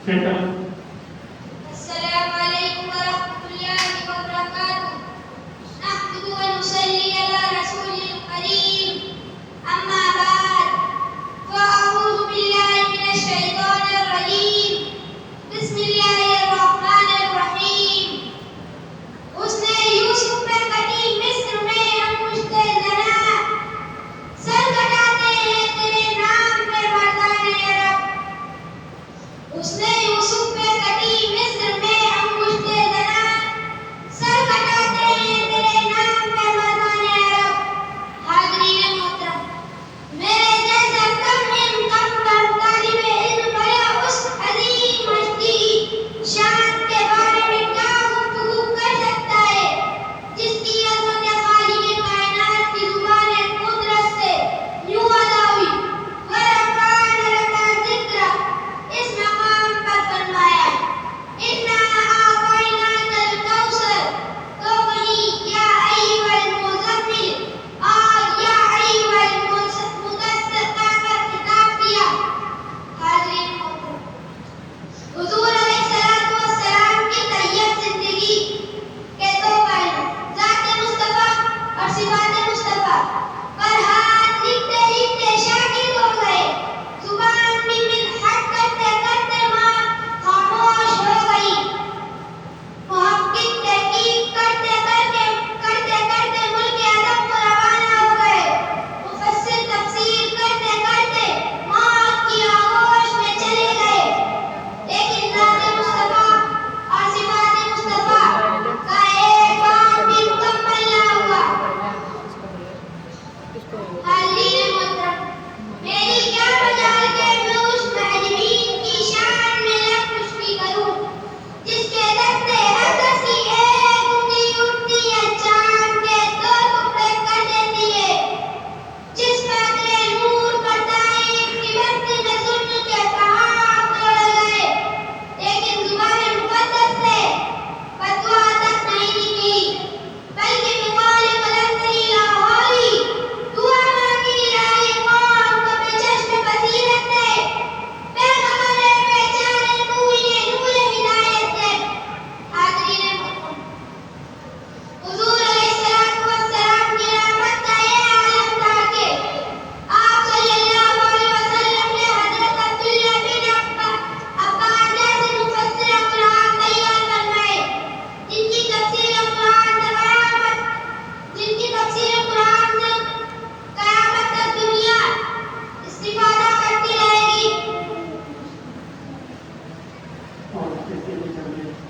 السلام عليكم ورحمة الله وبركاته. نحمد ونصلي على رسول الكريم. أما بعد فأعوذ بالله من الشيطان الرجيم. بسم الله الرحمن الرحيم. उसने यूसुफ पर कटी मिस्र में अंगुष्ठे जना, सर कटाते हैं तेरे नाम पे मर्दाने अरब. उसने यूसुफ पे कटी मिस्र में अंगुष्ठे जना, सर कटाते हैं तेरे नाम पे मर्दाने अरब. हाज़रीन मोहतरम, मेरे जैसा कम तालिब इल्म भरा उस अजीम हस्ती शान के बारे में क्या गुफ्तगू कर सकता है जिसकी अज़मत खालिक़ कायनात की ज़ुबान कुदरत से यूं अदा हुई. वरफ़अना लका ज़िक्रक, इस मकाम पर फरमाया इन्ना आतैनाकल कौसर. तो वहीं या अय्युहल मुज़म्मिल और या अय्युहल मुदस्सिर का खिताब दिया. हाज़रीन मोहतरम, हुज़ूर अलैहिस्सलातु वस्सलाम की तैयब ज़िंदगी के दो पहलू, ज़ात मुस्तफ़ा और सिफ़ात मुस्तफ़ा, पर हाथ लिखते लिखते शागिर्द हो गए. ज़ुबान भी मिन्हत करते करते वहाँ खामोश हो गई. मुहक्किक तहकीक करते करते मुल्क अदब को रवाना हो गए. मुफस्सिर तफसीर करते करते मौत की आगोश में चले गए. लेकिन ज़ात मुस्तफ़ा और सिफ़ात मुस्तफ़ा का एक काम भी मुकम्मल ना हुआ. हाज़रीन मोहतरम, मेरी क्या मजाल के मैं उस महजबीन की शान में लफ्ज़ करूं जिसके दस्ते अक़स की एक उंगली उठती है चाँद के दो टुकड़े कर देती है. जिस पर अगले नूर पर ताइफ की बस्ती में ज़ुल्म के पहाड़ तोड़े गए, लेकिन ज़ुबान मुक़द्दस से फ़तवा तक नहीं निकली, बल्कि मुखालिफ़ लश्करी लाहौरी दुआ मांगी इलाही कौम को बेचश्म बसीरत दे, पैग़म्बरे बेचारे तू इन्हें नूर हिदायत दे. हाज़रीन मोहतरम, हुज़ूर अलैहिस्सलातु वस्सलाम की रहमत का ये आलम था कि आप सल्लल्लाहु अलैहि वसल्लम ने हज़रत अब्दुल्लाह बिन अब्बास जैसे मुफस्सिर कुरान तैयार फरमाए, जिनकी तफसीर कुरान से क़यामत तक दुनिया इस्तिफ़ादा करती रहेगी.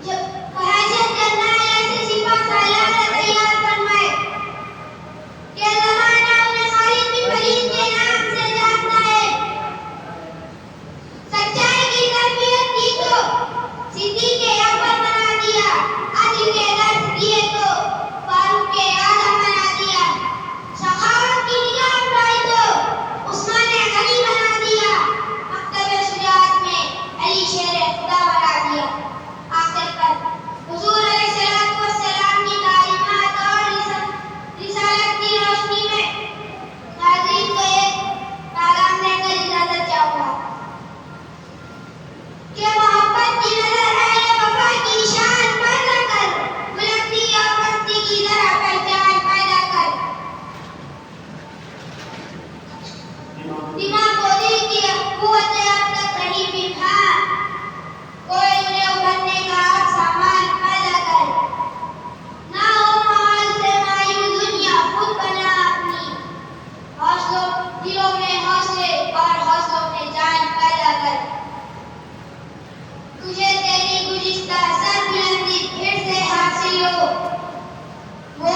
जो हैसियत जन्नात ऐसे सिपा सालार ने तैयार फरमाए कि ज़माना उन्हें खालिद बिन वलीद के नाम से जानता है. सच्चाई की तरबियत की तो सिद्दीक़ अकबर बना दिया, अदल के दर्स दिए तो फारूक आज़म बना दिया, सखावत की निगाह उठाई तो उस्मान गनी बना दिया, मकतब शुजाअत में अली शेर खुदा बना दिया. आखिर पर हुज़ूर अलैहिस्सलातु वस्सलाम की तालीमात और रिसालत की रोशनी में हाज़रीन को एक पैगाम देकर इजाज़त चाहूँगा कि मोहब्बत की नज़र अहले वफ़ा की शान पर न कर, बुलंदी और पस्ती की ज़रा पहचान पैदा कर. दिमाग को दिल की क़ुव्वत अब तक नहीं बिठा, कोई उन्हें उभरने का अब सामान पैदा कर. ना हो माल से मायूस दुनिया खुद बना अपनी, हौसलों दिलों में हौसले और हौसलों में जान पैदा कर. तुझे तेरी गुज़िश्ता सरबुलंदी फिर से हासिल हो, वो